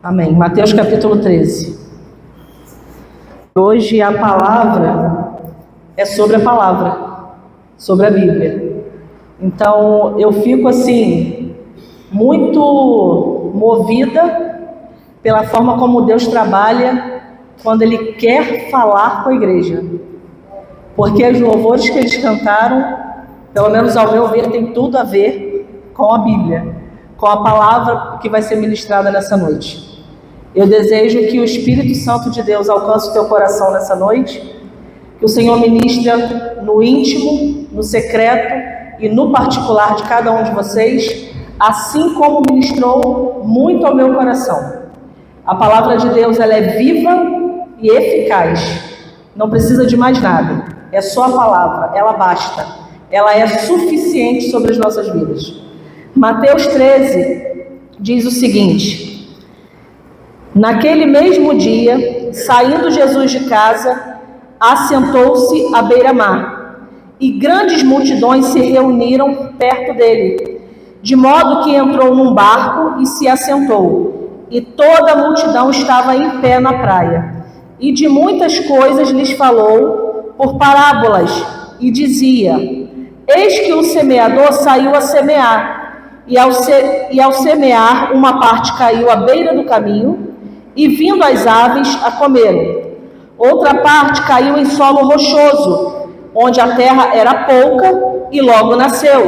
Amém. Mateus capítulo 13. Hoje a palavra é sobre a palavra, sobre a Bíblia. Então eu fico assim, muito movida pela forma como Deus trabalha quando Ele quer falar com a igreja. Porque os louvores que eles cantaram, pelo menos ao meu ver, tem tudo a ver com a Bíblia, com a palavra que vai ser ministrada nessa noite. Eu desejo que o Espírito Santo de Deus alcance o teu coração nessa noite, que o Senhor ministre no íntimo, no secreto e no particular de cada um de vocês, assim como ministrou muito ao meu coração. A palavra de Deus, ela é viva e eficaz, não precisa de mais nada, é só a palavra, ela basta, ela é suficiente sobre as nossas vidas. Mateus 13 diz o seguinte: naquele mesmo dia, saindo Jesus de casa, assentou-se à beira-mar, e grandes multidões se reuniram perto dele, de modo que entrou num barco e se assentou, e toda a multidão estava em pé na praia. E de muitas coisas lhes falou por parábolas, e dizia: eis que o semeador saiu a semear, e ao semear, uma parte caiu à beira do caminho, e vindo as aves a comeram. Outra parte caiu em solo rochoso, onde a terra era pouca, e logo nasceu.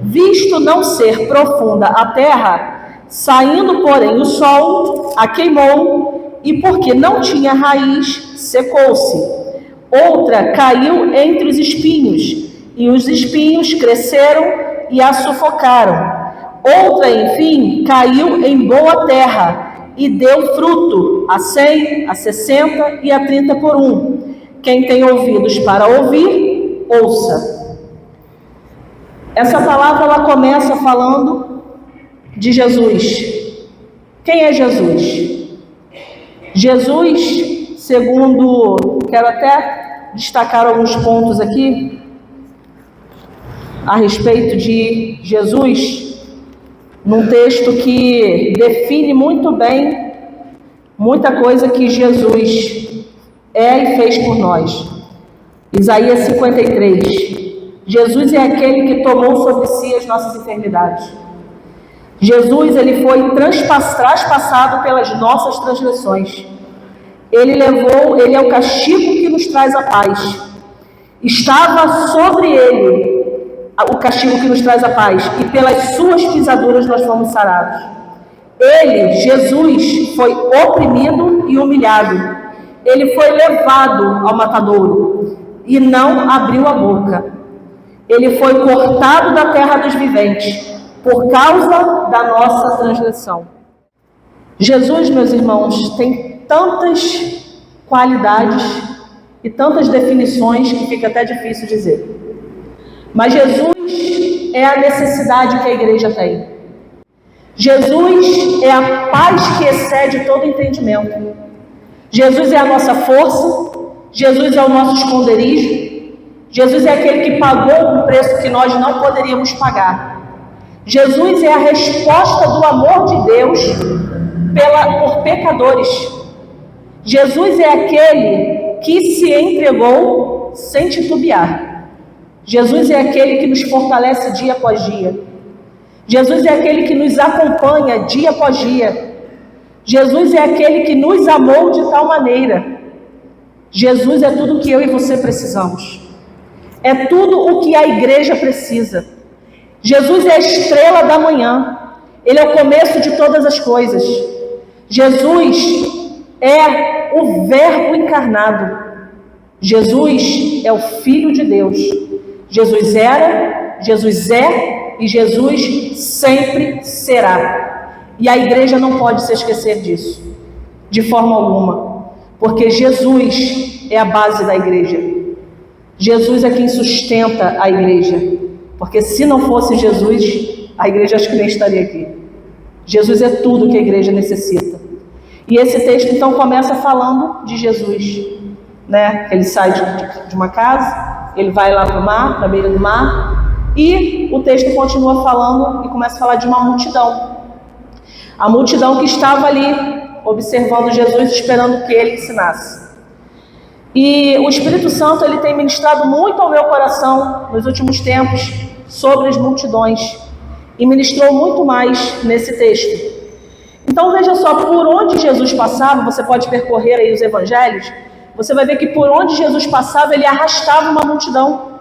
Visto não ser profunda a terra, saindo, porém, o sol a queimou, e porque não tinha raiz, secou-se. Outra caiu entre os espinhos, e os espinhos cresceram e a sufocaram. Outra, enfim, caiu em boa terra, e deu fruto, a 100, a 60 e a 30 por 1. Quem tem ouvidos para ouvir, ouça. Essa palavra, ela começa falando de Jesus. Quem é Jesus? Jesus, segundo, quero até destacar alguns pontos aqui, a respeito de Jesus, num texto que define muito bem muita coisa que Jesus é e fez por nós. Isaías 53. Jesus é aquele que tomou sobre si as nossas enfermidades. Jesus, ele foi traspassado pelas nossas transgressões. Ele é o castigo que nos traz a paz. Estava sobre ele o castigo que nos traz a paz, e pelas suas pisaduras nós fomos sarados. Ele, Jesus, foi oprimido e humilhado. Ele foi levado ao matadouro e não abriu a boca. Ele foi cortado da terra dos viventes por causa da nossa transgressão. Jesus, meus irmãos, tem tantas qualidades e tantas definições que fica até difícil dizer. Mas Jesus é a necessidade que a igreja tem. Jesus é a paz que excede todo entendimento. Jesus é a nossa força. Jesus é o nosso esconderijo. Jesus é aquele que pagou um preço que nós não poderíamos pagar. Jesus é a resposta do amor de Deus por pecadores. Jesus é aquele que se entregou sem titubear. Jesus é aquele que nos fortalece dia após dia. Jesus é aquele que nos acompanha dia após dia. Jesus é aquele que nos amou de tal maneira. Jesus é tudo o que eu e você precisamos. É tudo o que a igreja precisa. Jesus é a estrela da manhã. Ele é o começo de todas as coisas. Jesus é o Verbo encarnado. Jesus é o Filho de Deus. Jesus era, Jesus é e Jesus sempre será. E a igreja não pode se esquecer disso, de forma alguma, porque Jesus é a base da igreja. Jesus é quem sustenta a igreja, porque se não fosse Jesus, a igreja acho que nem estaria aqui. Jesus é tudo que a igreja necessita. E esse texto então começa falando de Jesus, né? Ele sai de uma casa, ele vai lá para o mar, para a beira do mar, e o texto continua falando e começa a falar de uma multidão. A multidão que estava ali observando Jesus, esperando que ele ensinasse. E o Espírito Santo, ele tem ministrado muito ao meu coração nos últimos tempos sobre as multidões, e ministrou muito mais nesse texto. Então veja só, por onde Jesus passava, você pode percorrer aí os evangelhos, você vai ver que por onde Jesus passava, ele arrastava uma multidão.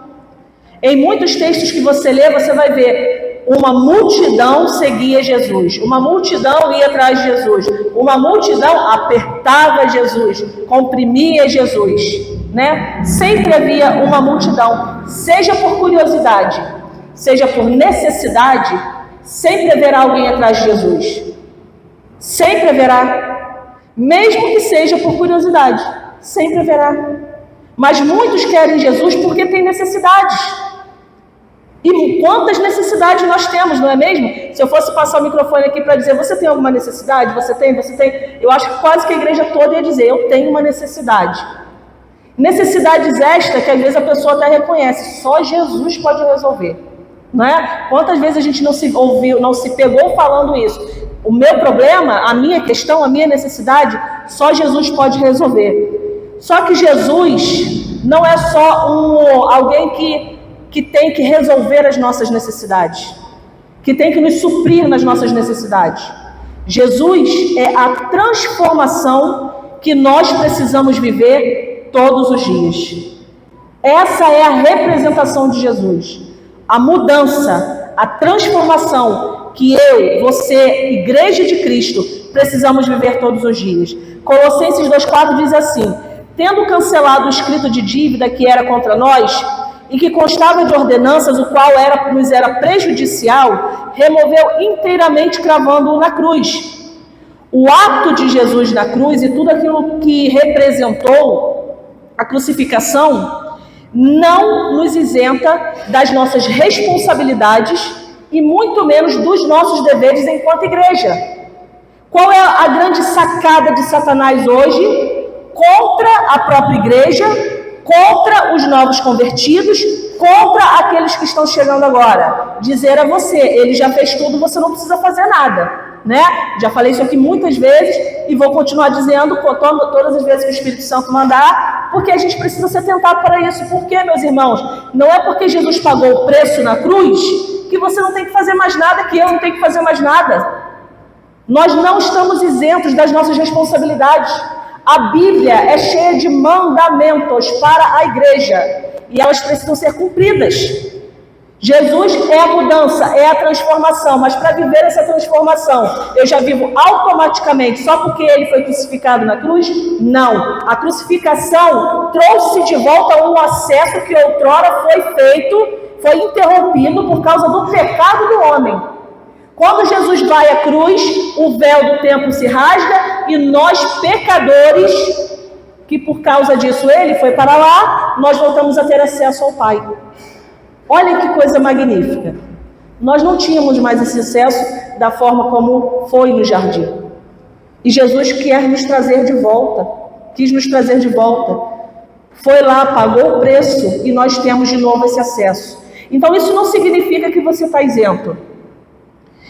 Em muitos textos que você lê, você vai ver uma multidão seguia Jesus, uma multidão ia atrás de Jesus, uma multidão apertava Jesus, comprimia Jesus, né? Sempre havia uma multidão, seja por curiosidade, seja por necessidade, sempre haverá alguém atrás de Jesus. Sempre haverá, mesmo que seja por curiosidade, sempre haverá. Mas muitos querem Jesus porque têm necessidades. E quantas necessidades nós temos, não é mesmo? Se eu fosse passar o microfone aqui para dizer, você tem alguma necessidade? Você tem? Eu acho que quase que a igreja toda ia dizer, eu tenho uma necessidade. Necessidades estas que às vezes a pessoa até reconhece, só Jesus pode resolver. Não é? Quantas vezes a gente não se ouviu, não se pegou falando isso? O meu problema, a minha questão, a minha necessidade, só Jesus pode resolver. Só que Jesus não é só alguém que tem que resolver as nossas necessidades, que tem que nos suprir nas nossas necessidades. Jesus é a transformação que nós precisamos viver todos os dias. Essa é a representação de Jesus. A mudança, a transformação que eu, você, Igreja de Cristo, precisamos viver todos os dias. Colossenses 2,4 diz assim: tendo cancelado o escrito de dívida que era contra nós, e que constava de ordenanças, o qual nos era prejudicial, removeu inteiramente, cravando-o na cruz. O ato de Jesus na cruz e tudo aquilo que representou a crucificação não nos isenta das nossas responsabilidades e muito menos dos nossos deveres enquanto igreja. Qual é a grande sacada de Satanás hoje contra a própria igreja, contra os novos convertidos, contra aqueles que estão chegando agora? Dizer a você, ele já fez tudo, você não precisa fazer nada, né? Já falei isso aqui muitas vezes e vou continuar dizendo todas as vezes que o Espírito Santo mandar, porque a gente precisa ser tentado para isso. Por quê, meus irmãos? Não é porque Jesus pagou o preço na cruz que você não tem que fazer mais nada, que eu não tenho que fazer mais nada. Nós não estamos isentos das nossas responsabilidades. A Bíblia é cheia de mandamentos para a igreja e elas precisam ser cumpridas. Jesus é a mudança, é a transformação, mas para viver essa transformação, eu já vivo automaticamente só porque ele foi crucificado na cruz? Não. A crucificação trouxe de volta um acesso que outrora foi feito, foi interrompido por causa do pecado do homem. Quando Jesus vai à cruz, o véu do templo se rasga e nós, pecadores, que por causa disso ele foi para lá, nós voltamos a ter acesso ao Pai. Olha que coisa magnífica. Nós não tínhamos mais esse acesso da forma como foi no jardim. E Jesus quer nos trazer de volta, quis nos trazer de volta. Foi lá, pagou o preço e nós temos de novo esse acesso. Então isso não significa que você está isento.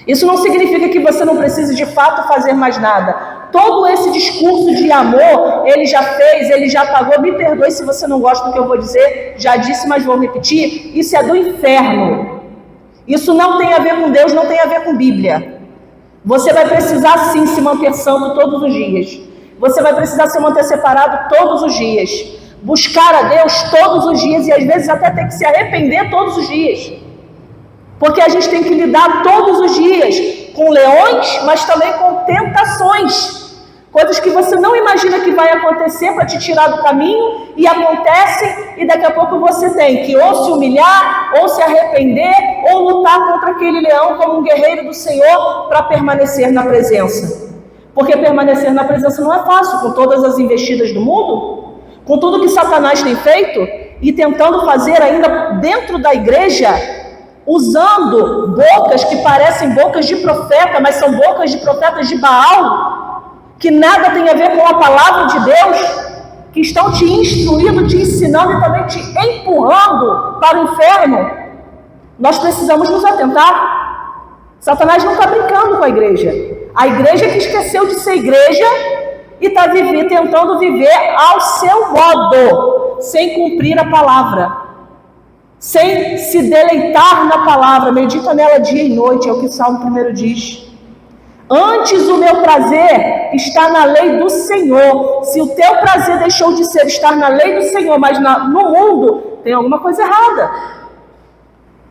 Isso não significa que você não precise de fato fazer mais nada. Todo esse discurso de amor, ele já fez, ele já pagou. Me perdoe se você não gosta do que eu vou dizer, já disse, mas vou repetir. Isso é do inferno. Isso não tem a ver com Deus, não tem a ver com Bíblia. Você vai precisar sim se manter santo todos os dias. Você vai precisar se manter separado todos os dias. Buscar a Deus todos os dias e às vezes até ter que se arrepender todos os dias. Porque a gente tem que lidar todos os dias com leões, mas também com tentações. Coisas que você não imagina que vai acontecer para te tirar do caminho e acontece, e daqui a pouco você tem que ou se humilhar, ou se arrepender, ou lutar contra aquele leão como um guerreiro do Senhor para permanecer na presença. Porque permanecer na presença não é fácil, com todas as investidas do mundo, com tudo que Satanás tem feito e tentando fazer ainda dentro da igreja, usando bocas que parecem bocas de profeta, mas são bocas de profetas de Baal, que nada tem a ver com a palavra de Deus, que estão te instruindo, te ensinando e também te empurrando para o inferno. Nós precisamos nos atentar. Satanás não está brincando com a igreja. A igreja que esqueceu de ser igreja e está tentando viver ao seu modo, sem cumprir a palavra, sem se deleitar na palavra. Medita nela dia e noite, é o que o Salmo 1 diz. Antes o meu prazer está na lei do Senhor. Se o teu prazer deixou de estar na lei do Senhor, mas no mundo, tem alguma coisa errada.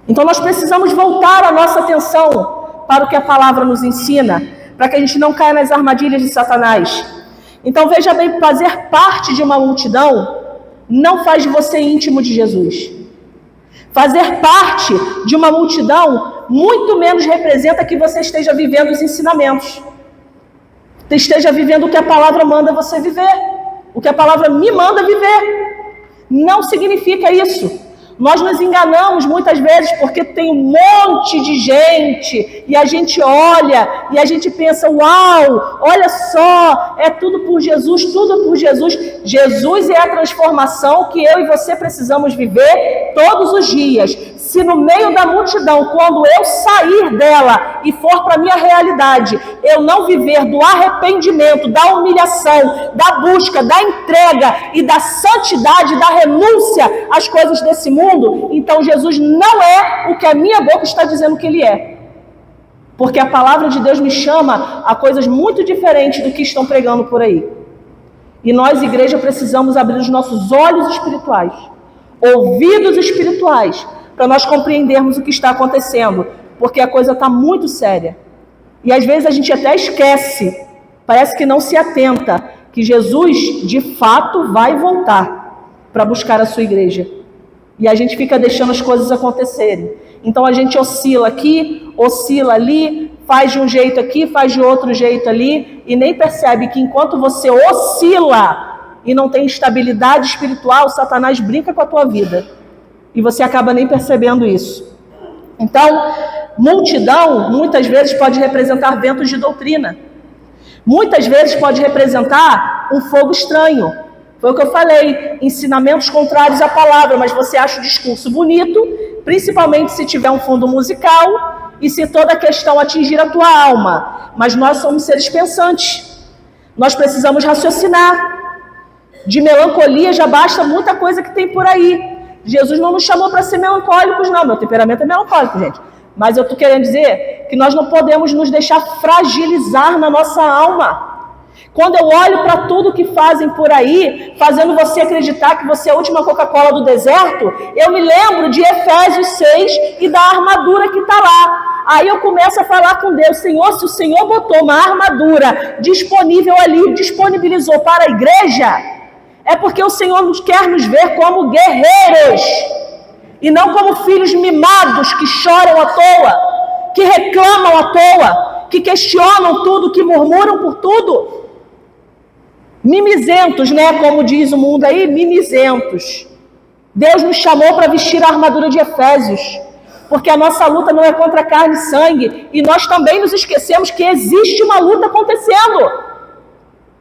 Então nós precisamos voltar a nossa atenção para o que a palavra nos ensina, para que a gente não caia nas armadilhas de Satanás. Então veja bem, fazer parte de uma multidão não faz de você íntimo de Jesus. Fazer parte de uma multidão muito menos representa que você esteja vivendo os ensinamentos, esteja vivendo o que a palavra manda você viver, o que a palavra me manda viver. Não significa isso. Nós nos enganamos muitas vezes porque tem um monte de gente e a gente olha e a gente pensa, uau, olha só, é tudo por Jesus, tudo por Jesus. Jesus é a transformação que eu e você precisamos viver todos os dias. Se no meio da multidão, quando eu sair dela e for para a minha realidade, eu não viver do arrependimento, da humilhação, da busca, da entrega e da santidade, da renúncia às coisas desse mundo, então Jesus não é o que a minha boca está dizendo que ele é. Porque a palavra de Deus me chama a coisas muito diferentes do que estão pregando por aí. E nós, igreja, precisamos abrir os nossos olhos espirituais, ouvidos espirituais, para nós compreendermos o que está acontecendo, porque a coisa está muito séria. E às vezes a gente até esquece, parece que não se atenta, que Jesus de fato vai voltar para buscar a sua igreja. E a gente fica deixando as coisas acontecerem. Então a gente oscila aqui, oscila ali, faz de um jeito aqui, faz de outro jeito ali, e nem percebe que enquanto você oscila e não tem estabilidade espiritual, Satanás brinca com a tua vida. E você acaba nem percebendo isso. Então, multidão muitas vezes pode representar ventos de doutrina. Muitas vezes pode representar um fogo estranho. Foi o que eu falei, ensinamentos contrários à palavra, mas você acha o discurso bonito, principalmente se tiver um fundo musical e se toda a questão atingir a tua alma. Mas nós somos seres pensantes. Nós precisamos raciocinar. De melancolia já basta muita coisa que tem por aí. Jesus não nos chamou para ser melancólicos, não. Meu temperamento é melancólico, gente. Mas eu estou querendo dizer que nós não podemos nos deixar fragilizar na nossa alma. Quando eu olho para tudo que fazem por aí, fazendo você acreditar que você é a última Coca-Cola do deserto, eu me lembro de Efésios 6 e da armadura que está lá. Aí eu começo a falar com Deus, Senhor, se o Senhor botou uma armadura disponível ali, disponibilizou para a igreja, é porque o Senhor quer nos ver como guerreiros e não como filhos mimados que choram à toa, que reclamam à toa, que questionam tudo, que murmuram por tudo. Mimizentos, né? Como diz o mundo aí, mimizentos. Deus nos chamou para vestir a armadura de Efésios, porque a nossa luta não é contra carne e sangue, e nós também nos esquecemos que existe uma luta acontecendo.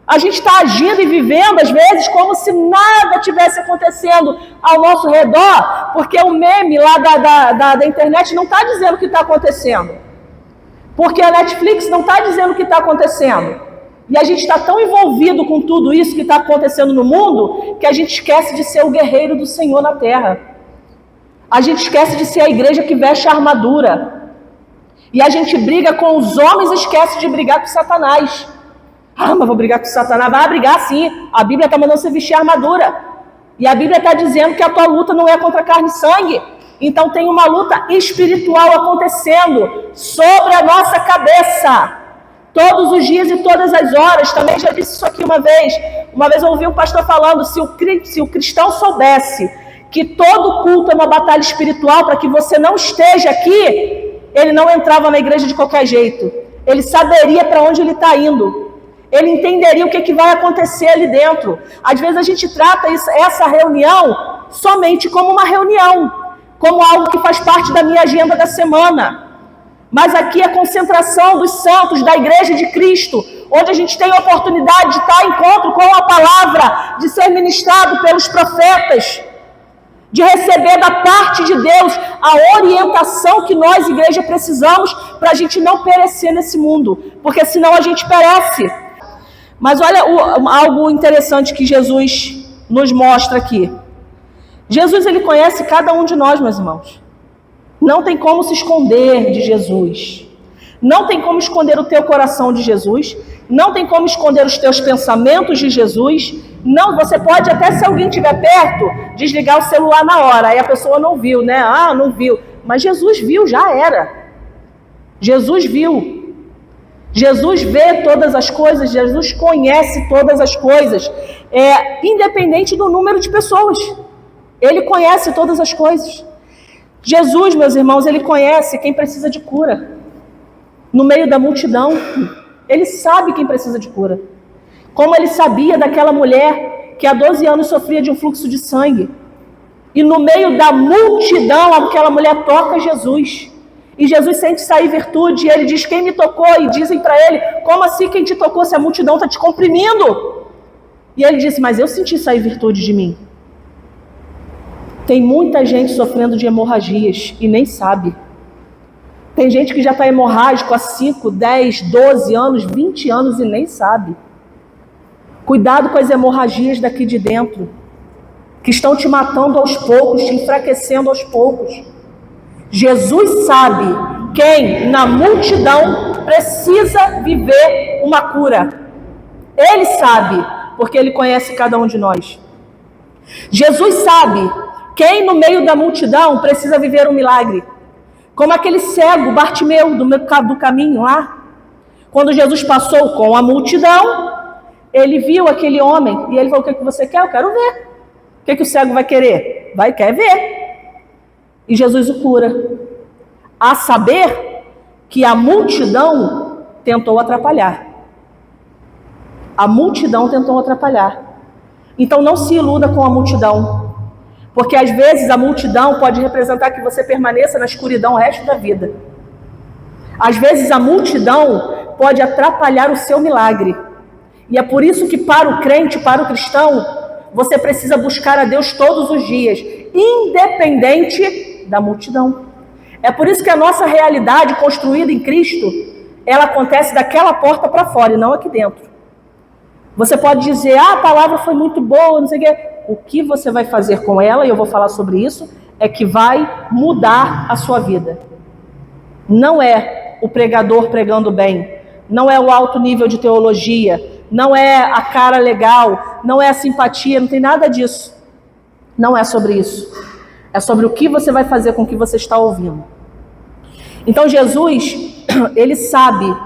A gente está agindo e vivendo, às vezes, como se nada tivesse acontecendo ao nosso redor, porque o meme lá da internet não está dizendo o que está acontecendo. Porque a Netflix não está dizendo o que está acontecendo. E a gente está tão envolvido com tudo isso que está acontecendo no mundo, que a gente esquece de ser o guerreiro do Senhor na terra. A gente esquece de ser a igreja que veste a armadura. E a gente briga com os homens e esquece de brigar com Satanás. Ah, mas vou brigar com Satanás. Vai brigar sim. A Bíblia está mandando você vestir a armadura. E a Bíblia está dizendo que a tua luta não é contra carne e sangue. Então tem uma luta espiritual acontecendo sobre a nossa cabeça. Todos os dias e todas as horas. Também já disse isso aqui uma vez. Uma vez eu ouvi um pastor falando, se o cristão soubesse que todo culto é uma batalha espiritual para que você não esteja aqui, ele não entrava na igreja de qualquer jeito. Ele saberia para onde ele está indo. Ele entenderia o que vai acontecer ali dentro. Às vezes a gente trata essa reunião somente como uma reunião, como algo que faz parte da minha agenda da semana. Mas aqui é a concentração dos santos, da igreja de Cristo, onde a gente tem a oportunidade de estar em encontro com a palavra, de ser ministrado pelos profetas, de receber da parte de Deus a orientação que nós, igreja, precisamos para a gente não perecer nesse mundo, porque senão a gente perece. Mas olha algo interessante que Jesus nos mostra aqui. Jesus, ele conhece cada um de nós, meus irmãos. Não tem como se esconder de Jesus. Não tem como esconder o teu coração de Jesus. Não tem como esconder os teus pensamentos de Jesus. Não, você pode até, se alguém estiver perto, desligar o celular na hora. Aí a pessoa não viu, né? Ah, não viu. Mas Jesus viu, já era. Jesus viu. Jesus vê todas as coisas. Jesus conhece todas as coisas. Independente do número de pessoas. Ele conhece todas as coisas. Jesus, meus irmãos, ele conhece quem precisa de cura. No meio da multidão, ele sabe quem precisa de cura. Como ele sabia daquela mulher que há 12 anos sofria de um fluxo de sangue. E no meio da multidão, aquela mulher toca Jesus. E Jesus sente sair virtude, e ele diz, quem me tocou? E dizem para ele, como assim quem te tocou se a multidão está te comprimindo? E ele disse, mas eu senti sair virtude de mim. Tem muita gente sofrendo de hemorragias e nem sabe. Tem gente que já está hemorrágico há 5, 10, 12 anos, 20 anos e nem sabe. Cuidado com as hemorragias daqui de dentro, que estão te matando aos poucos, te enfraquecendo aos poucos. Jesus sabe quem na multidão precisa viver uma cura. Ele sabe, porque ele conhece cada um de nós. Jesus sabe quem no meio da multidão precisa viver um milagre. Como aquele cego, Bartimeu, do caminho lá. Quando Jesus passou com a multidão, ele viu aquele homem e ele falou, o que você quer? Eu quero ver. O que o cego vai querer? Quer ver. E Jesus o cura. A saber que a multidão tentou atrapalhar. A multidão tentou atrapalhar. Então não se iluda com a multidão. Porque às vezes a multidão pode representar que você permaneça na escuridão o resto da vida. Às vezes a multidão pode atrapalhar o seu milagre. E é por isso que para o crente, para o cristão, você precisa buscar a Deus todos os dias, independente da multidão. É por isso que a nossa realidade construída em Cristo, ela acontece daquela porta para fora e não aqui dentro. Você pode dizer, a palavra foi muito boa, não sei o quê. O que você vai fazer com ela, e eu vou falar sobre isso, é que vai mudar a sua vida. Não é o pregador pregando bem, não é o alto nível de teologia, não é a cara legal, não é a simpatia, não tem nada disso. Não é sobre isso. É sobre o que você vai fazer com o que você está ouvindo. Então Jesus, ele sabe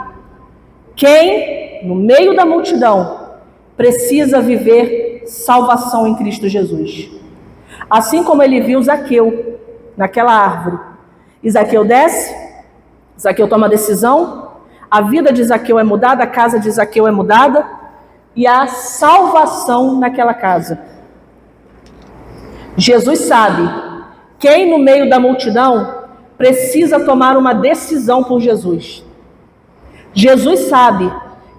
quem, no meio da multidão, precisa viver salvação em Cristo Jesus. Assim como ele viu Zaqueu naquela árvore. E Zaqueu desce, Zaqueu toma decisão, a vida de Zaqueu é mudada, a casa de Zaqueu é mudada, e há salvação naquela casa. Jesus sabe quem no meio da multidão precisa tomar uma decisão por Jesus. Jesus sabe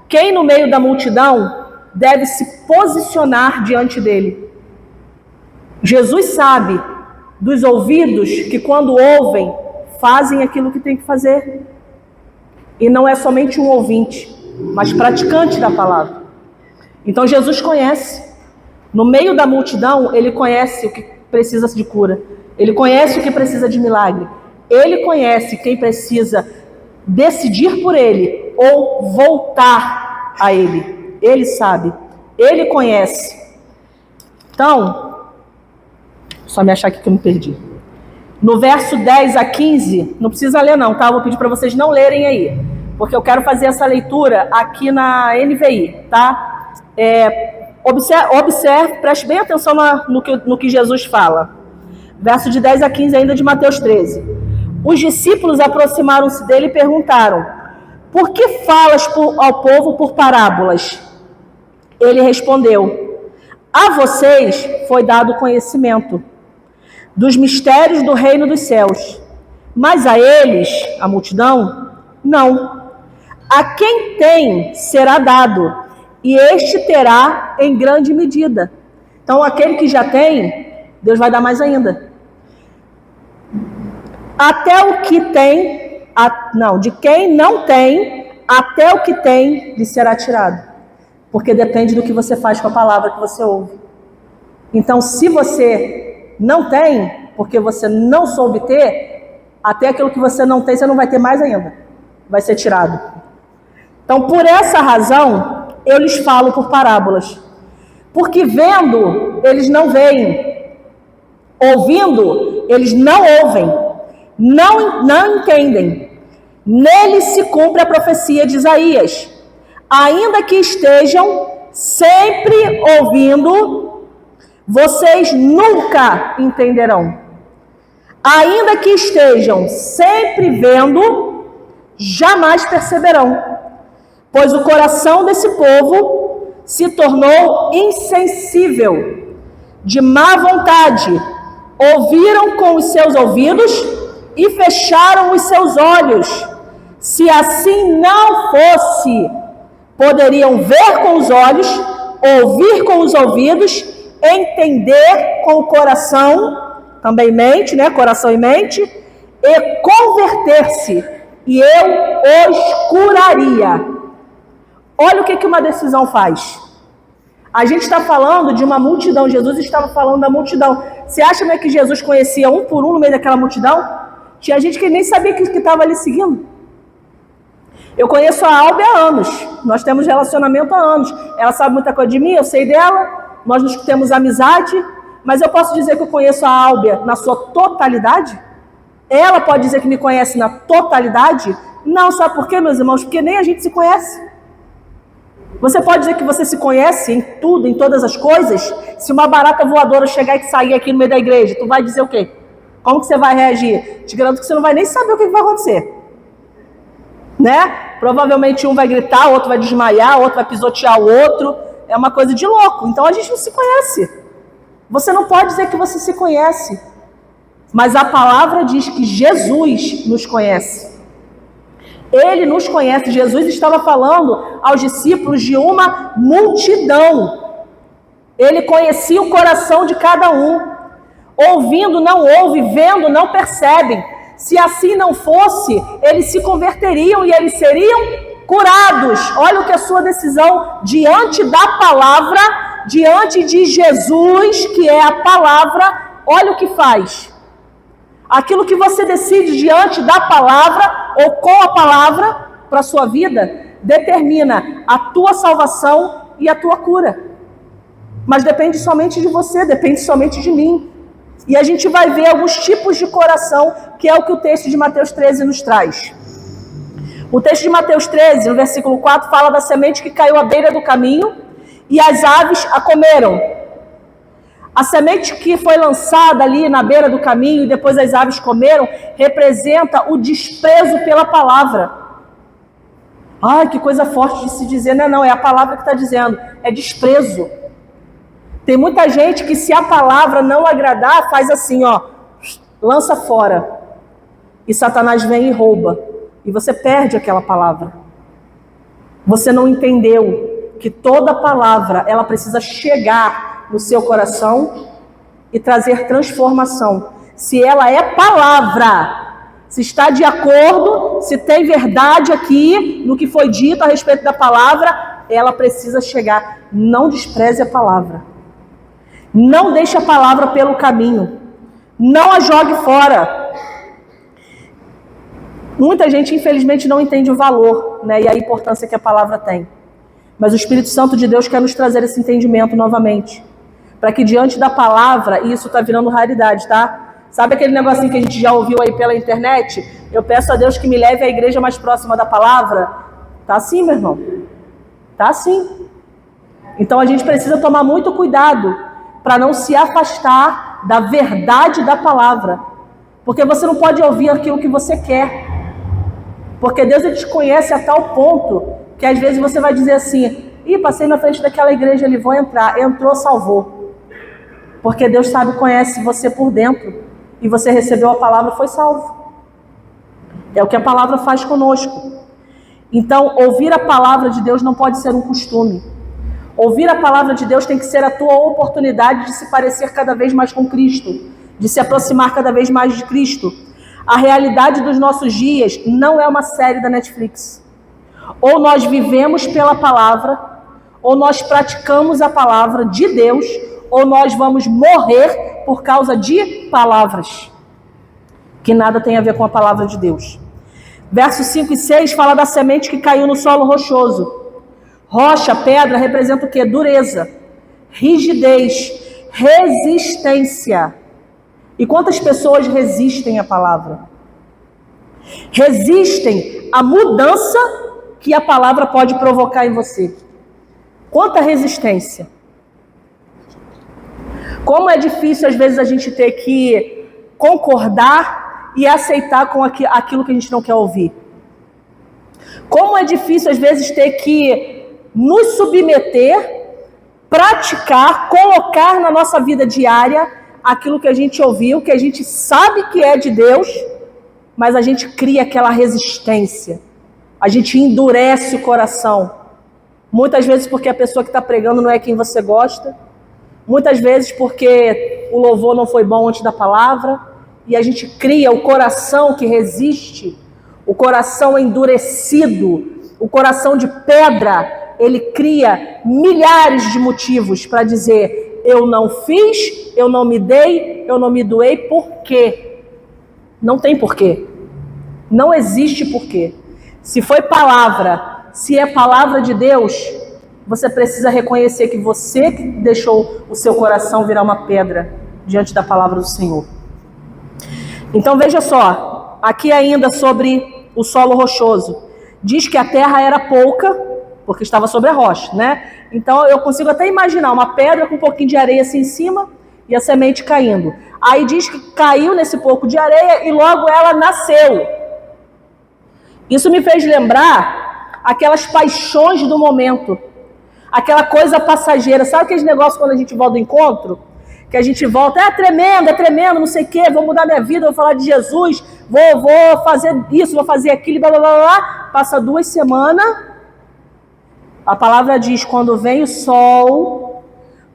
quem no meio da multidão deve se posicionar diante dele. Jesus sabe dos ouvidos que quando ouvem, fazem aquilo que tem que fazer. E não é somente um ouvinte, mas praticante da palavra. Então Jesus conhece. No meio da multidão, ele conhece o que precisa de cura. Ele conhece o que precisa de milagre. Ele conhece quem precisa decidir por ele ou voltar a ele. Ele sabe. Ele conhece. Então, só me achar aqui que eu me perdi. No verso 10 a 15, não precisa ler não, tá? Eu vou pedir para vocês não lerem aí, porque eu quero fazer essa leitura aqui na NVI, tá? Observe, preste bem atenção no que Jesus fala. Verso de 10 a 15 ainda de Mateus 13. Os discípulos aproximaram-se dele e perguntaram, por que falas ao povo por parábolas? Ele respondeu, a vocês foi dado conhecimento dos mistérios do reino dos céus, mas a eles, a multidão, não. A quem tem será dado, e este terá em grande medida. Então, aquele que já tem, Deus vai dar mais ainda. Até o que tem, de quem não tem, até o que tem lhe será tirado. Porque depende do que você faz com a palavra que você ouve. Então, se você não tem, porque você não soube ter, até aquilo que você não tem, você não vai ter mais ainda. Vai ser tirado. Então, por essa razão, eu lhes falo por parábolas. Porque vendo, eles não veem. Ouvindo, eles não ouvem. Não entendem. Nele se cumpre a profecia de Isaías. Ainda que estejam sempre ouvindo, vocês nunca entenderão. Ainda que estejam sempre vendo, jamais perceberão. Pois o coração desse povo se tornou insensível, de má vontade. Ouviram com os seus ouvidos e fecharam os seus olhos. Se assim não fosse, poderiam ver com os olhos, ouvir com os ouvidos, entender com o coração, também mente, né? Coração e mente, e converter-se, e eu os curaria. Olha o que uma decisão faz. A gente está falando de uma multidão. Jesus estava falando da multidão. Você acha, né, que Jesus conhecia um por um no meio daquela multidão? Tinha gente que nem sabia que estava ali seguindo. Eu conheço a Alba há anos. Nós temos relacionamento há anos. Ela sabe muita coisa de mim, eu sei dela. Nós nos temos amizade. Mas eu posso dizer que eu conheço a Alba na sua totalidade? Ela pode dizer que me conhece na totalidade? Não, sabe por quê, meus irmãos? Porque nem a gente se conhece. Você pode dizer que você se conhece em tudo, em todas as coisas? Se uma barata voadora chegar e sair aqui no meio da igreja, tu vai dizer o quê? Como que você vai reagir? Te garanto que você não vai nem saber o que vai acontecer. Né? Provavelmente um vai gritar, o outro vai desmaiar, o outro vai pisotear o outro. É uma coisa de louco. Então a gente não se conhece. Você não pode dizer que você se conhece. Mas a palavra diz que Jesus nos conhece. Ele nos conhece. Jesus estava falando aos discípulos de uma multidão. Ele conhecia o coração de cada um. Ouvindo não ouve, vendo não percebem. Se assim não fosse, eles se converteriam e eles seriam curados. Olha o que é a sua decisão diante da palavra, diante de Jesus, que é a palavra. Olha o que faz. Aquilo que você decide diante da palavra ou com a palavra para a sua vida, determina a tua salvação e a tua cura. Mas depende somente de você, depende somente de mim. E a gente vai ver alguns tipos de coração, que é o que o texto de Mateus 13 nos traz. O texto de Mateus 13, no versículo 4, fala da semente que caiu à beira do caminho e as aves a comeram. A semente que foi lançada ali na beira do caminho e depois as aves comeram, representa o desprezo pela palavra. Ai, que coisa forte de se dizer. Não, é a palavra que está dizendo. É desprezo. Tem muita gente que, se a palavra não agradar, faz assim, ó, lança fora. E Satanás vem e rouba. E você perde aquela palavra. Você não entendeu que toda palavra, ela precisa chegar no seu coração e trazer transformação. Se ela é palavra, se está de acordo, se tem verdade aqui no que foi dito a respeito da palavra, ela precisa chegar. Não despreze a palavra. Não deixe a palavra pelo caminho. Não a jogue fora. Muita gente, infelizmente, não entende o valor, né, e a importância que a palavra tem. Mas o Espírito Santo de Deus quer nos trazer esse entendimento novamente. Para que diante da palavra, e isso está virando raridade, tá? Sabe aquele negocinho que a gente já ouviu aí pela internet? Eu peço a Deus que me leve à igreja mais próxima da palavra. Tá assim, meu irmão. Tá assim. Então a gente precisa tomar muito cuidado para não se afastar da verdade da palavra. Porque você não pode ouvir aquilo que você quer. Porque Deus, ele te conhece a tal ponto que às vezes você vai dizer assim: ih, passei na frente daquela igreja ali, vou entrar. Entrou, salvou. Porque Deus sabe, conhece você por dentro. E você recebeu a palavra, foi salvo. É o que a palavra faz conosco. Então, ouvir a palavra de Deus não pode ser um costume. Ouvir a palavra de Deus tem que ser a tua oportunidade de se parecer cada vez mais com Cristo. De se aproximar cada vez mais de Cristo. A realidade dos nossos dias não é uma série da Netflix. Ou nós vivemos pela palavra, ou nós praticamos a palavra de Deus, ou nós vamos morrer por causa de palavras que nada tem a ver com a palavra de Deus. Versos 5 e 6 fala da semente que caiu no solo rochoso. Rocha, pedra, representa o quê? Dureza, rigidez, resistência. E quantas pessoas resistem à palavra? Resistem à mudança que a palavra pode provocar em você. Quanta resistência. Como é difícil às vezes a gente ter que concordar e aceitar com aquilo que a gente não quer ouvir. Como é difícil às vezes ter que nos submeter, praticar, colocar na nossa vida diária aquilo que a gente ouviu, que a gente sabe que é de Deus, mas a gente cria aquela resistência. A gente endurece o coração. Muitas vezes porque a pessoa que está pregando não é quem você gosta. Muitas vezes porque o louvor não foi bom antes da palavra. E a gente cria o coração que resiste, o coração endurecido, o coração de pedra. Ele cria milhares de motivos para dizer: eu não fiz, eu não me dei, eu não me doei. Por quê? Não tem porquê. Não existe porquê. Se foi palavra, se é palavra de Deus, você precisa reconhecer que você que deixou o seu coração virar uma pedra diante da palavra do Senhor. Então veja só, aqui ainda sobre o solo rochoso. Diz que a terra era pouca, porque estava sobre a rocha, né? Então eu consigo até imaginar uma pedra com um pouquinho de areia assim em cima e a semente caindo. Aí diz que caiu nesse pouco de areia e logo ela nasceu. Isso me fez lembrar aquelas paixões do momento, aquela coisa passageira. Sabe aqueles negócios quando a gente volta do encontro? Que a gente volta, é tremendo, não sei o quê, vou mudar minha vida, vou falar de Jesus, vou fazer isso, vou fazer aquilo, blá, blá, blá, blá. Passa 2 semanas, a palavra diz, quando vem o sol,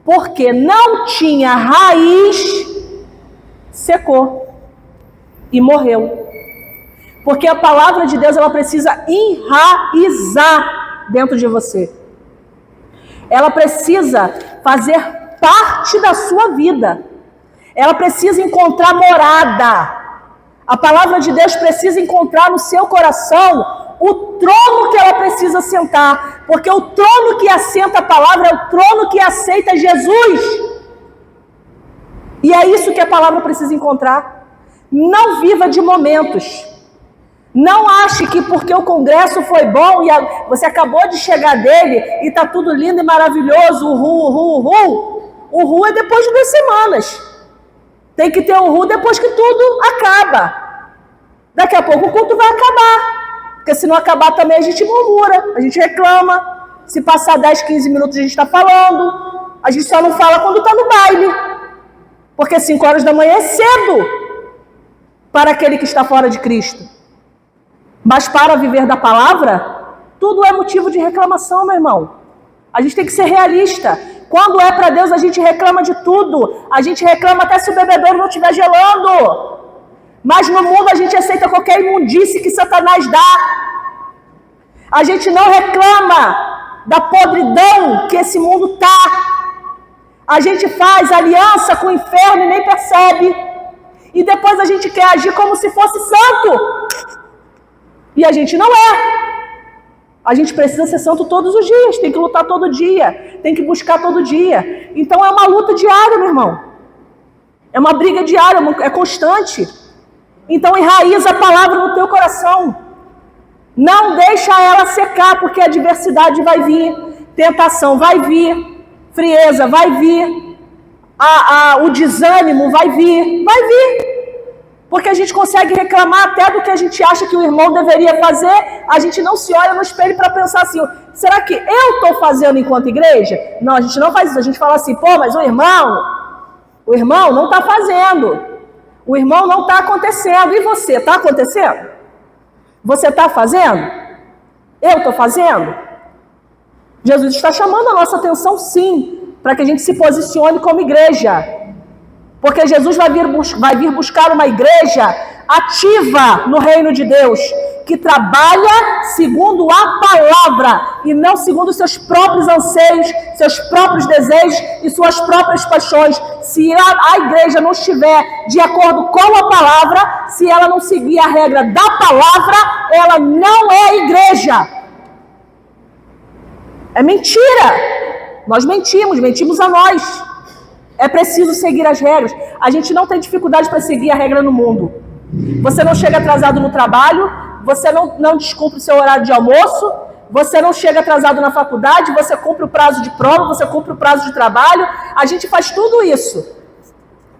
porque não tinha raiz, secou e morreu. Porque a palavra de Deus, ela precisa enraizar dentro de você. Ela precisa fazer parte da sua vida. Ela precisa encontrar morada. A palavra de Deus precisa encontrar no seu coração o trono que ela precisa sentar. Porque o trono que assenta a palavra é o trono que aceita Jesus. E é isso que a palavra precisa encontrar. Não viva de momentos. Não ache que porque o congresso foi bom e você acabou de chegar dele e está tudo lindo e maravilhoso, o ru é depois de 2 semanas. Tem que ter o ru depois que tudo acaba. Daqui a pouco o culto vai acabar. Porque se não acabar também a gente murmura, a gente reclama. Se passar 10, 15 minutos a gente está falando. A gente só não fala quando está no baile. Porque 5 horas da manhã é cedo para aquele que está fora de Cristo. Mas para viver da palavra, tudo é motivo de reclamação, meu irmão. A gente tem que ser realista. Quando é para Deus, a gente reclama de tudo. A gente reclama até se o bebedouro não estiver gelando. Mas no mundo a gente aceita qualquer imundície que Satanás dá. A gente não reclama da podridão que esse mundo está. A gente faz aliança com o inferno e nem percebe. E depois a gente quer agir como se fosse santo. E a gente não é. A gente precisa ser santo todos os dias. Tem que lutar todo dia. Tem que buscar todo dia. Então é uma luta diária, meu irmão. É uma briga diária, é constante. Então enraiza a palavra no teu coração. Não deixa ela secar, porque a adversidade vai vir. Tentação vai vir. Frieza vai vir. O desânimo vai vir. Vai vir. Porque a gente consegue reclamar até do que a gente acha que o irmão deveria fazer. A gente não se olha no espelho para pensar assim, será que eu estou fazendo enquanto igreja? Não, a gente não faz isso. A gente fala assim, mas o irmão não está fazendo. O irmão não está acontecendo. E você, está acontecendo? Você está fazendo? Eu estou fazendo? Jesus está chamando a nossa atenção, sim, para que a gente se posicione como igreja. Porque Jesus vai vir buscar uma igreja ativa no reino de Deus, que trabalha segundo a palavra e não segundo seus próprios anseios, seus próprios desejos e suas próprias paixões. Se a igreja não estiver de acordo com a palavra, se ela não seguir a regra da palavra, ela não é igreja. É mentira. Nós mentimos a nós. É preciso seguir as regras. A gente não tem dificuldade para seguir a regra no mundo. Você não chega atrasado no trabalho, você não descumpre o seu horário de almoço, você não chega atrasado na faculdade, você cumpre o prazo de prova, você cumpre o prazo de trabalho. A gente faz tudo isso.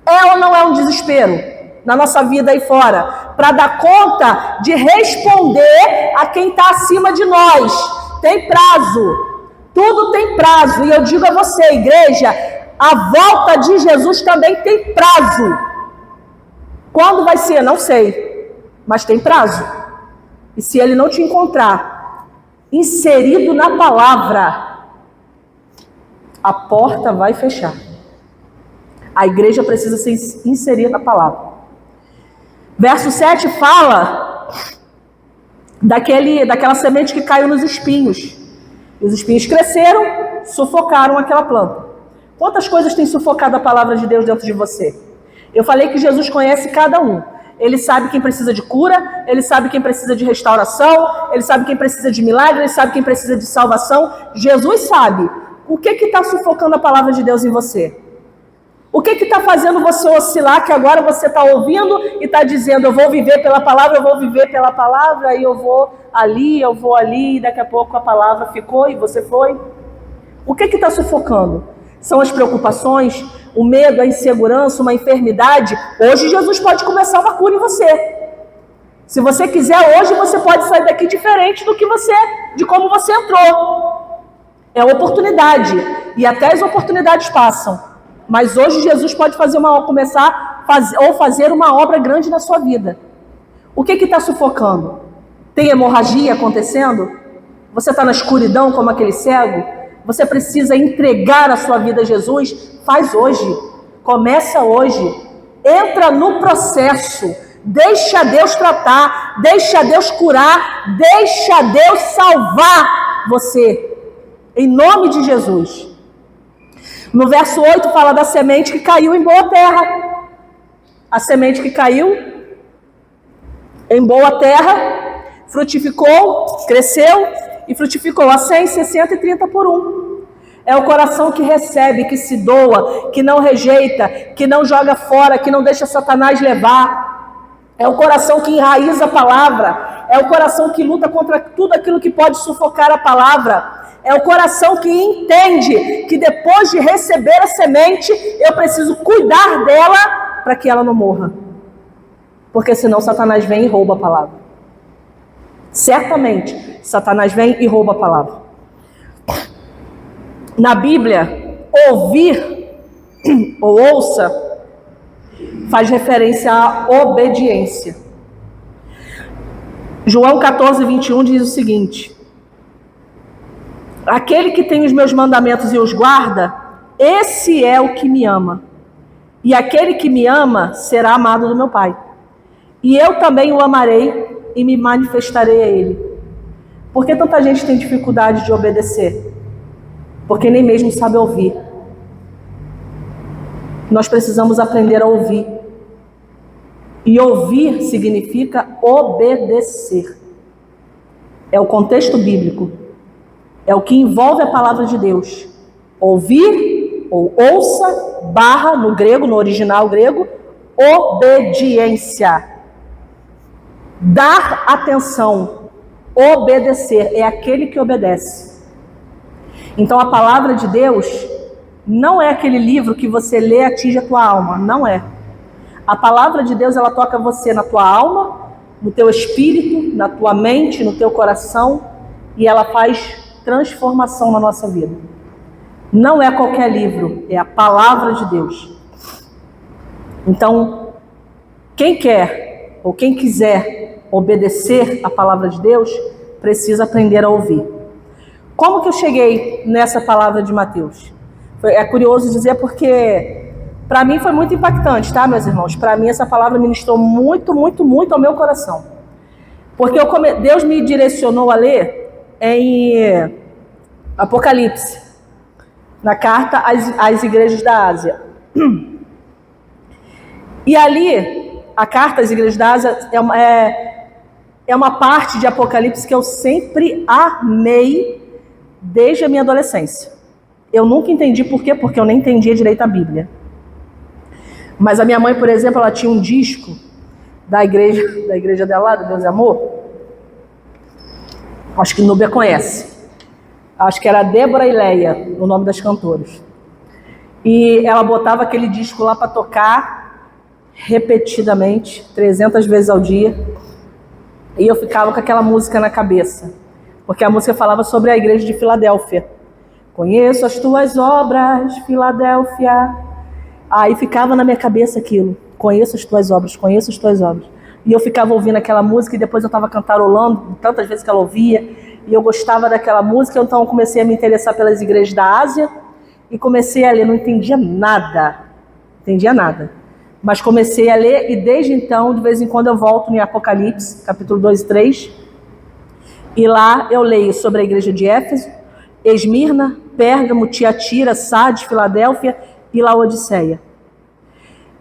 É ou não é um desespero na nossa vida aí fora? Para dar conta de responder a quem está acima de nós. Tem prazo. Tudo tem prazo. E eu digo a você, igreja, a volta de Jesus também tem prazo. Quando vai ser? Não sei. Mas tem prazo. E se ele não te encontrar inserido na palavra, a porta vai fechar. A igreja precisa ser inserida na palavra. Verso 7 fala daquela semente que caiu nos espinhos. Os espinhos cresceram, sufocaram aquela planta. Quantas coisas tem sufocado a palavra de Deus dentro de você? Eu falei que Jesus conhece cada um. Ele sabe quem precisa de cura, ele sabe quem precisa de restauração, ele sabe quem precisa de milagre, ele sabe quem precisa de salvação. Jesus sabe. O que está sufocando a palavra de Deus em você? O que está fazendo você oscilar, que agora você está ouvindo e está dizendo, eu vou viver pela palavra, eu vou viver pela palavra, e eu vou ali, e daqui a pouco a palavra ficou e você foi? O que está sufocando? São as preocupações, o medo, a insegurança, uma enfermidade? Hoje Jesus pode começar uma cura em você. Se você quiser, hoje você pode sair daqui diferente de como você entrou. É oportunidade. E até as oportunidades passam. Mas hoje Jesus pode fazer uma obra grande na sua vida. O que está sufocando? Tem hemorragia acontecendo? Você está na escuridão como aquele cego? Você precisa entregar a sua vida a Jesus? Faz hoje. Começa hoje. Entra no processo. Deixa Deus tratar. Deixa Deus curar. Deixa Deus salvar você. Em nome de Jesus. No verso 8 fala da semente que caiu em boa terra. A semente que caiu em boa terra, frutificou, cresceu e frutificou a 100, 60 e 30 por 1. É o coração que recebe, que se doa, que não rejeita, que não joga fora, que não deixa Satanás levar. É o coração que enraiza a palavra. É o coração que luta contra tudo aquilo que pode sufocar a palavra. É o coração que entende que depois de receber a semente, eu preciso cuidar dela para que ela não morra. Porque senão Satanás vem e rouba a palavra. Certamente, Satanás vem e rouba a palavra. Na Bíblia, ouvir ou ouça faz referência à obediência. João 14, 21 diz o seguinte: aquele que tem os meus mandamentos e os guarda, esse é o que me ama. E aquele que me ama será amado do meu Pai. E eu também o amarei e me manifestarei a ele. Por que tanta gente tem dificuldade de obedecer? Porque nem mesmo sabe ouvir. Nós precisamos aprender a ouvir. E ouvir significa obedecer. É o contexto bíblico. É o que envolve a palavra de Deus. Ouvir, ou ouça, barra, no grego, no original grego, obediência. Dar atenção. Obedecer. É aquele que obedece. Então a palavra de Deus não é aquele livro que você lê e atinge a tua alma. Não é. A palavra de Deus, ela toca você na tua alma, no teu espírito, na tua mente, no teu coração, e ela faz transformação na nossa vida. Não é qualquer livro, é a palavra de Deus. Então, quem quer ou quem quiser obedecer a palavra de Deus, precisa aprender a ouvir. Como que eu cheguei nessa palavra de Mateus? É curioso dizer porque para mim foi muito impactante, tá, meus irmãos? Para mim essa palavra ministrou muito, muito, muito ao meu coração. Porque Deus me direcionou a ler em Apocalipse, na carta às igrejas da Ásia. E ali, a carta às igrejas da Ásia é uma parte de Apocalipse que eu sempre amei desde a minha adolescência. Eu nunca entendi por quê, porque eu nem entendia direito a Bíblia. Mas a minha mãe, por exemplo, ela tinha um disco da igreja dela lá, do Deus é Amor. Acho que Núbia conhece. Acho que era Débora e Leia, o nome das cantoras. E ela botava aquele disco lá para tocar repetidamente, 300 vezes ao dia. E eu ficava com aquela música na cabeça. Porque a música falava sobre a igreja de Filadélfia. Conheço as tuas obras, Filadélfia. Aí ficava na minha cabeça aquilo. Conheço as tuas obras, conheço as tuas obras. E eu ficava ouvindo aquela música e depois eu estava cantarolando tantas vezes que ela ouvia. E eu gostava daquela música, então eu comecei a me interessar pelas igrejas da Ásia. E comecei a ler, não entendia nada. Mas comecei a ler e desde então, de vez em quando eu volto em Apocalipse, capítulo 2 e 3. E lá eu leio sobre a igreja de Éfeso, Esmirna, Pérgamo, Tiatira, Sardes, Filadélfia e Laodiceia.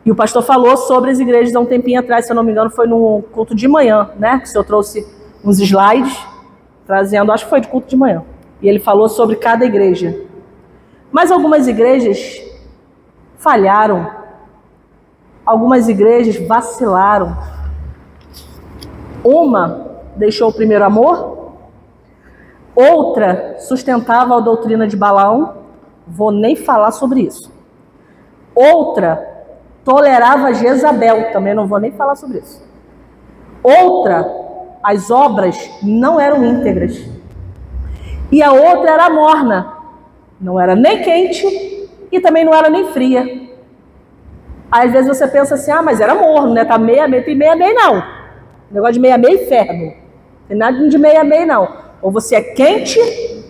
E o pastor falou sobre as igrejas há um tempinho atrás, se eu não me engano, foi no culto de manhã, né? Que o senhor trouxe uns slides, trazendo, acho que foi de culto de manhã. E ele falou sobre cada igreja. Mas algumas igrejas falharam. Algumas igrejas vacilaram. Uma deixou o primeiro amor. Outra sustentava a doutrina de Balaão. Vou nem falar sobre isso. Outra tolerava Jezabel. Também não vou nem falar sobre isso. Outra, as obras não eram íntegras. E a outra era morna. Não era nem quente e também não era nem fria. Aí, às vezes você pensa assim, mas era morno, né? Tá meia-meia, tem meia-meia não. Negócio de meia-meia e inferno. Tem nada de meia-meia não. Ou você é quente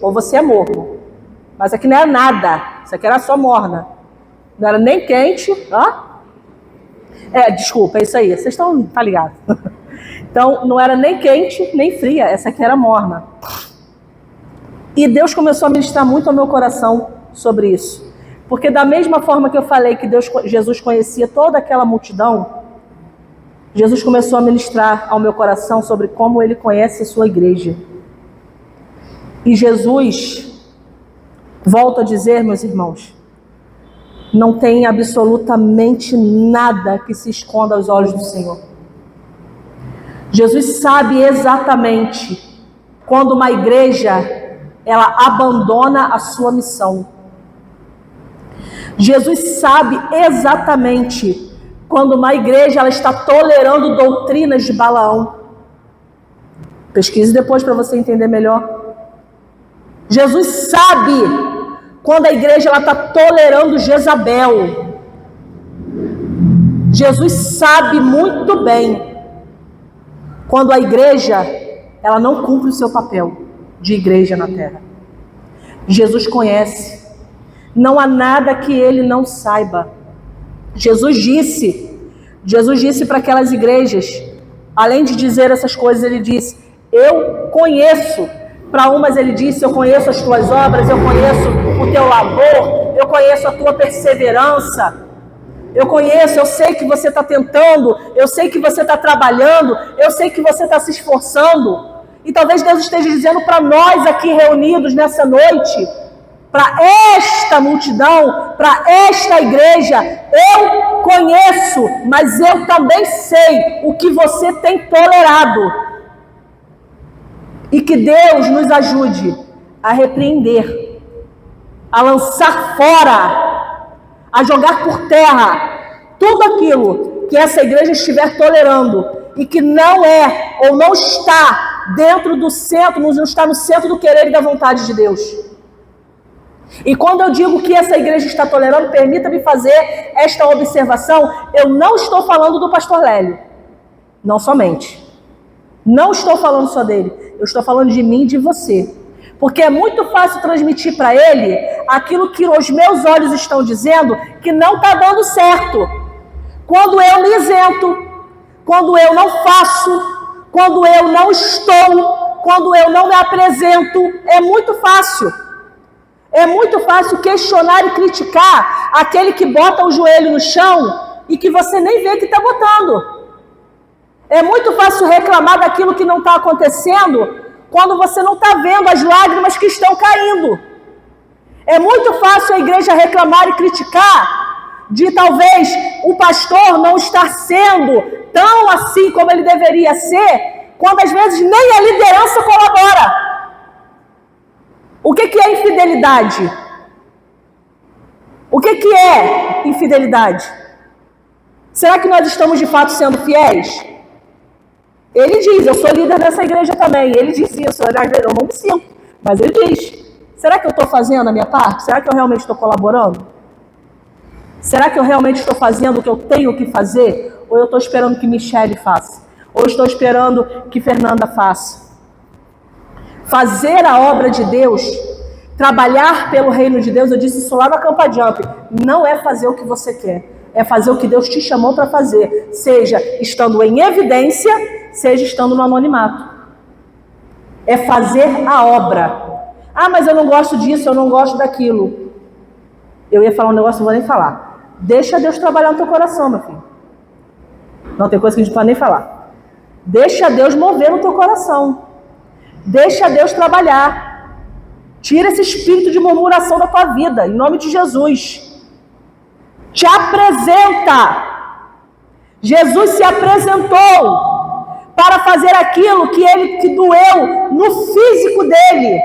ou você é morno. Mas aqui não era nada. Isso aqui era só morna. Não era nem quente, desculpa, é isso aí. Vocês estão, tá ligado? Então, não era nem quente, nem fria. Essa aqui era morna. E Deus começou a ministrar muito ao meu coração sobre isso. Porque da mesma forma que eu falei que Jesus conhecia toda aquela multidão, Jesus começou a ministrar ao meu coração sobre como Ele conhece a sua igreja. E Jesus, volto a dizer, meus irmãos, não tem absolutamente nada que se esconda aos olhos do Senhor. Jesus sabe exatamente quando uma igreja ela abandona a sua missão. Jesus sabe exatamente quando uma igreja ela está tolerando doutrinas de Balaão. Pesquise depois para você entender melhor. Jesus sabe quando a igreja ela está tolerando Jezabel. Jesus sabe muito bem quando a igreja ela não cumpre o seu papel de igreja na terra. Jesus conhece. Não há nada que ele não saiba. Jesus disse para aquelas igrejas, além de dizer essas coisas, ele disse, eu conheço. Para umas ele disse, eu conheço as tuas obras, eu conheço o teu labor, eu conheço a tua perseverança, eu sei que você está tentando, eu sei que você está trabalhando, eu sei que você está se esforçando. E talvez Deus esteja dizendo para nós aqui reunidos nessa noite, para esta multidão, para esta igreja, eu conheço, mas eu também sei o que você tem tolerado. E que Deus nos ajude a repreender, a lançar fora, a jogar por terra tudo aquilo que essa igreja estiver tolerando e que não é ou não está dentro do centro, não está no centro do querer e da vontade de Deus. E quando eu digo que essa igreja está tolerando, permita-me fazer esta observação, eu não estou falando do pastor Lélio, não somente. Não estou falando só dele, eu estou falando de mim e de você. Porque é muito fácil transmitir para ele aquilo que os meus olhos estão dizendo que não está dando certo. Quando eu me isento, quando eu não faço, quando eu não estou, quando eu não me apresento, é muito fácil. É muito fácil questionar e criticar aquele que bota o joelho no chão e que você nem vê que está botando. É muito fácil reclamar daquilo que não está acontecendo quando você não está vendo as lágrimas que estão caindo. É muito fácil a igreja reclamar e criticar de talvez o pastor não estar sendo tão assim como ele deveria ser, quando às vezes nem a liderança colabora. O que é infidelidade? O que é infidelidade? Será que nós estamos de fato sendo fiéis? Ele diz, eu sou líder dessa igreja também. Ele diz isso, eu não me sinto. Mas ele diz, será que eu estou fazendo a minha parte? Será que eu realmente estou colaborando? Será que eu realmente estou fazendo o que eu tenho que fazer? Ou eu estou esperando que Michele faça? Ou estou esperando que Fernanda faça? Fazer a obra de Deus, trabalhar pelo reino de Deus, eu disse isso lá na Campa Jump, não é fazer o que você quer, é fazer o que Deus te chamou para fazer, seja estando em evidência, seja estando no anonimato. É fazer a obra. Ah, mas eu não gosto disso, eu não gosto daquilo. Eu ia falar um negócio, não vou nem falar. Deixa Deus trabalhar no teu coração, meu filho. Não tem coisa que a gente não pode nem falar. Deixa Deus mover no teu coração. Deixa Deus trabalhar. Tira esse espírito de murmuração da tua vida, em nome de Jesus. Te apresenta. Jesus se apresentou para fazer aquilo que doeu no físico dele.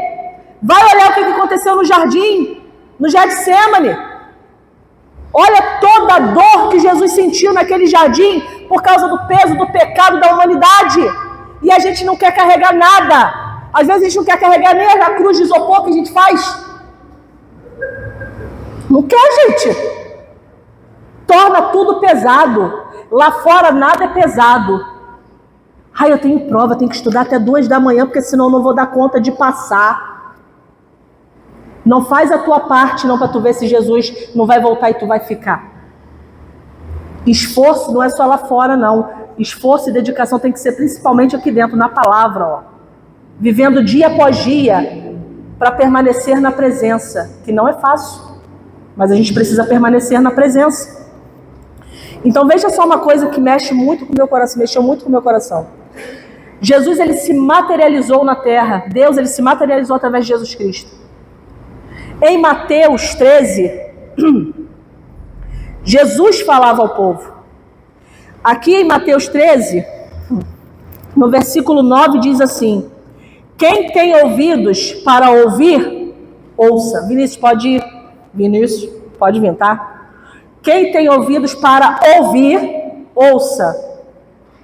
Vai olhar o que aconteceu no jardim, no Getsemane. Olha toda a dor que Jesus sentiu naquele jardim por causa do peso do pecado da humanidade. E a gente não quer carregar nada. Às vezes a gente não quer carregar nem a cruz de isopor que a gente faz. Não quer, gente. Torna tudo pesado. Lá fora nada é pesado. Ai, eu tenho prova, eu tenho que estudar até 2 da manhã, porque senão eu não vou dar conta de passar. Não faz a tua parte, não, para tu ver se Jesus não vai voltar e tu vai ficar. Esforço não é só lá fora, não. Esforço e dedicação tem que ser principalmente aqui dentro, na palavra, ó. Vivendo dia após dia, para permanecer na presença, que não é fácil, mas a gente precisa permanecer na presença. Então veja só uma coisa que mexe muito com o meu coração, mexeu muito com o meu coração. Jesus, ele se materializou na terra. Deus, ele se materializou através de Jesus Cristo. Em Mateus 13, Jesus falava ao povo. Aqui em Mateus 13, no versículo 9, diz assim: quem tem ouvidos para ouvir, ouça. Vinícius, pode ir. Vinícius, pode vir, tá? Quem tem ouvidos para ouvir, ouça.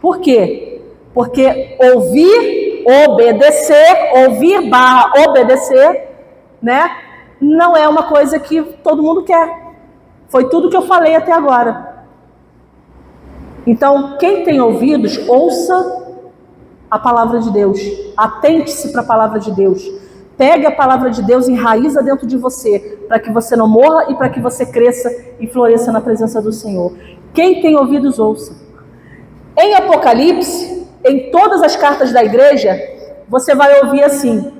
Por quê? Porque ouvir, obedecer, né? Não é uma coisa que todo mundo quer. Foi tudo que eu falei até agora. Então, quem tem ouvidos, ouça a palavra de Deus. Atente-se para a palavra de Deus. Pegue a palavra de Deus e enraiza dentro de você, para que você não morra e para que você cresça e floresça na presença do Senhor. Quem tem ouvidos, ouça. Em Apocalipse, em todas as cartas da igreja, você vai ouvir assim: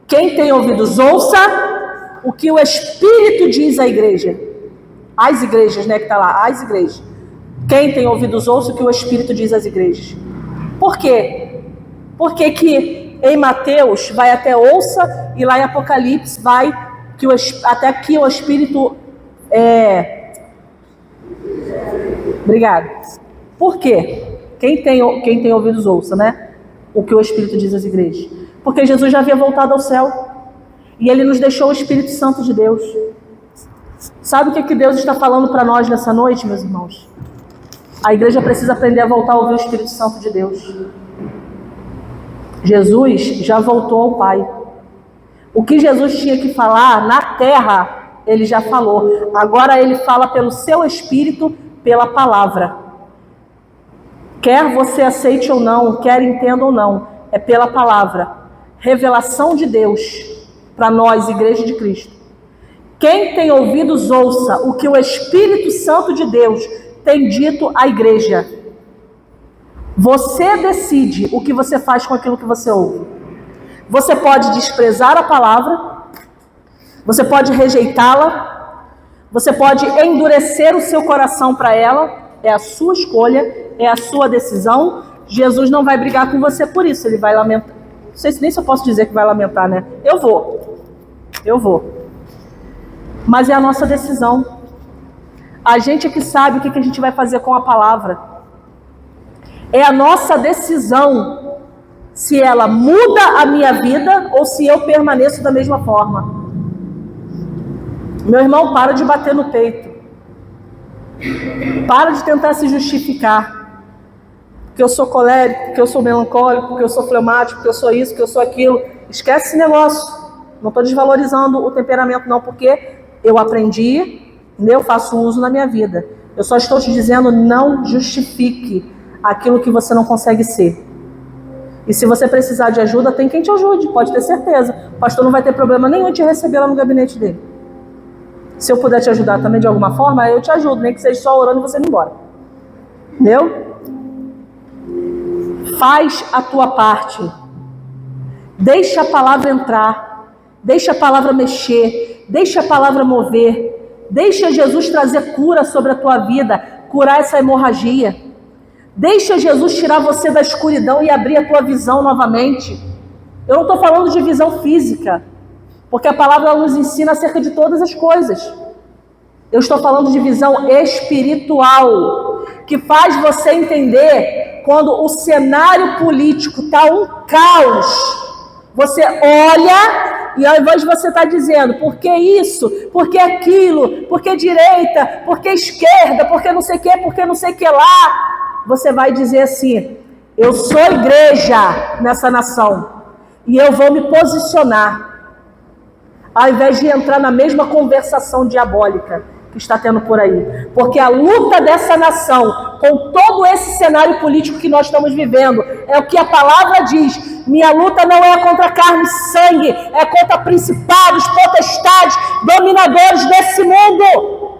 quem tem ouvidos, ouça o que o Espírito diz à igreja. Às igrejas, né, que está lá, às igrejas. Quem tem ouvidos, ouça o que o Espírito diz às igrejas. Por quê? Porque que em Mateus vai até ouça, e lá em Apocalipse vai que até aqui o Espírito Obrigado. Por quê? Quem tem ouvidos, ouça, né? O que o Espírito diz às igrejas. Porque Jesus já havia voltado ao céu. E Ele nos deixou o Espírito Santo de Deus. Sabe o que Deus está falando para nós nessa noite, meus irmãos? A igreja precisa aprender a voltar a ouvir o Espírito Santo de Deus. Jesus já voltou ao Pai. O que Jesus tinha que falar na terra, Ele já falou. Agora Ele fala pelo seu Espírito, pela palavra. Quer você aceite ou não, quer entenda ou não, é pela palavra. Revelação de Deus para nós, Igreja de Cristo. Quem tem ouvidos, ouça o que o Espírito Santo de Deus tem dito à igreja. Você decide o que você faz com aquilo que você ouve. Você pode desprezar a palavra, você pode rejeitá-la, você pode endurecer o seu coração para ela, é a sua escolha, é a sua decisão. Jesus não vai brigar com você por isso, ele vai lamentar. Não sei nem se eu posso dizer que vai lamentar, né? Eu vou. Mas é a nossa decisão. A gente é que sabe o que a gente vai fazer com a palavra. É a nossa decisão se ela muda a minha vida ou se eu permaneço da mesma forma. Meu irmão, para de bater no peito. Para de tentar se justificar. Porque eu sou colérico, porque eu sou melancólico, porque eu sou fleumático, porque eu sou isso, porque eu sou aquilo. Esquece esse negócio. Não estou desvalorizando o temperamento não, porque eu aprendi, eu faço uso na minha vida. Eu só estou te dizendo, não justifique aquilo que você não consegue ser. E se você precisar de ajuda, tem quem te ajude, pode ter certeza. O pastor não vai ter problema nenhum em te receber lá no gabinete dele. Se eu puder te ajudar também de alguma forma, eu te ajudo, nem que seja só orando e você ir embora. Entendeu? Faz a tua parte. Deixa a palavra entrar. Deixa a palavra mexer. Deixa a palavra mover. Deixa Jesus trazer cura sobre a tua vida. Curar essa hemorragia. Deixa Jesus tirar você da escuridão e abrir a tua visão novamente. Eu não estou falando de visão física, porque a palavra nos ensina acerca de todas as coisas. Eu estou falando de visão espiritual, que faz você entender quando o cenário político está um caos. Você olha e ao invés de você estar dizendo, por que isso, por que aquilo, por que direita, por que esquerda, por que não sei o que, por que não sei o que lá, você vai dizer assim, eu sou igreja nessa nação e eu vou me posicionar, ao invés de entrar na mesma conversação diabólica que está tendo por aí. Porque a luta dessa nação, com todo esse cenário político que nós estamos vivendo, é o que a palavra diz, minha luta não é contra carne e sangue, é contra principados, potestades, dominadores desse mundo.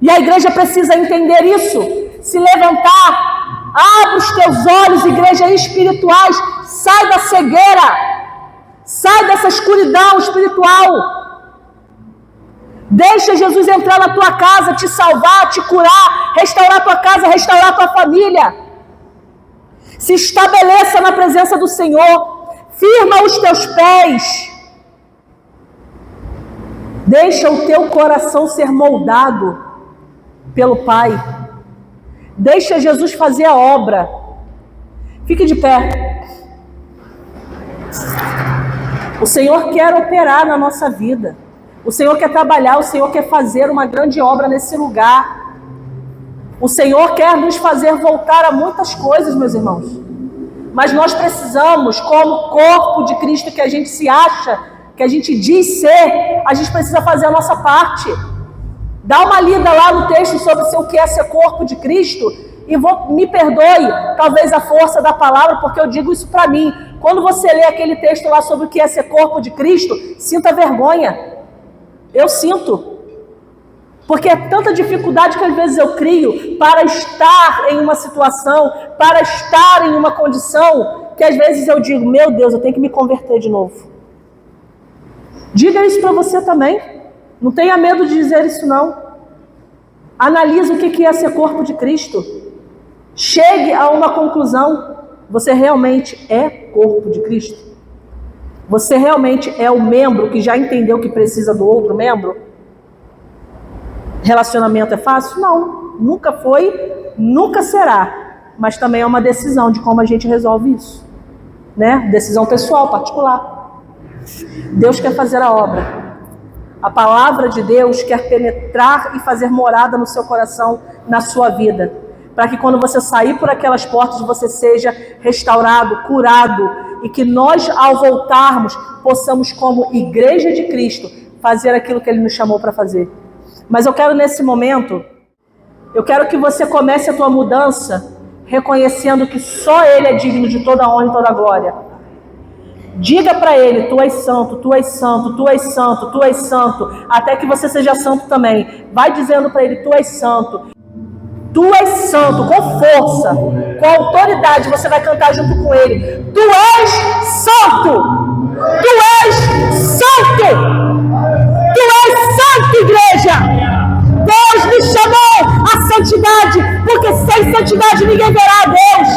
E a igreja precisa entender isso. Se levantar, abre os teus olhos, igrejas espirituais, sai da cegueira, sai dessa escuridão espiritual, deixa Jesus entrar na tua casa, te salvar, te curar, restaurar tua casa, restaurar tua família, se estabeleça na presença do Senhor, firma os teus pés, deixa o teu coração ser moldado pelo Pai. Deixa Jesus fazer a obra. Fique de pé. O Senhor quer operar na nossa vida. O Senhor quer trabalhar, o Senhor quer fazer uma grande obra nesse lugar. O Senhor quer nos fazer voltar a muitas coisas, meus irmãos. Mas nós precisamos, como corpo de Cristo que a gente se acha, que a gente diz ser, a gente precisa fazer a nossa parte. Dá uma lida lá no texto sobre o que é ser corpo de Cristo e me perdoe, talvez a força da palavra, porque eu digo isso para mim. Quando você lê aquele texto lá sobre o que é ser corpo de Cristo, sinta vergonha. Eu sinto. Porque é tanta dificuldade que às vezes eu crio para estar em uma situação, para estar em uma condição, que às vezes eu digo, meu Deus, eu tenho que me converter de novo. Diga isso para você também. Não tenha medo de dizer isso não. Analise o que é ser corpo de Cristo. Chegue a uma conclusão. Você realmente é corpo de Cristo? Você realmente é o membro que já entendeu que precisa do outro membro? Relacionamento é fácil? Não. Nunca foi, nunca será. Mas também é uma decisão de como a gente resolve isso. Né? Decisão pessoal, particular. Deus quer fazer a obra. A palavra de Deus quer penetrar e fazer morada no seu coração, na sua vida. Para que quando você sair por aquelas portas, você seja restaurado, curado. E que nós, ao voltarmos, possamos, como igreja de Cristo, fazer aquilo que Ele nos chamou para fazer. Mas eu quero nesse momento, eu quero que você comece a tua mudança, reconhecendo que só Ele é digno de toda honra e toda glória. Diga para Ele, tu és santo, tu és santo, tu és santo, tu és santo, até que você seja santo também. Vai dizendo para Ele, tu és santo. Tu és santo, com força, com autoridade, você vai cantar junto com ele. Tu és santo! Tu és santo! Tu és santo, igreja! Deus me chamou à santidade, porque sem santidade ninguém verá a Deus.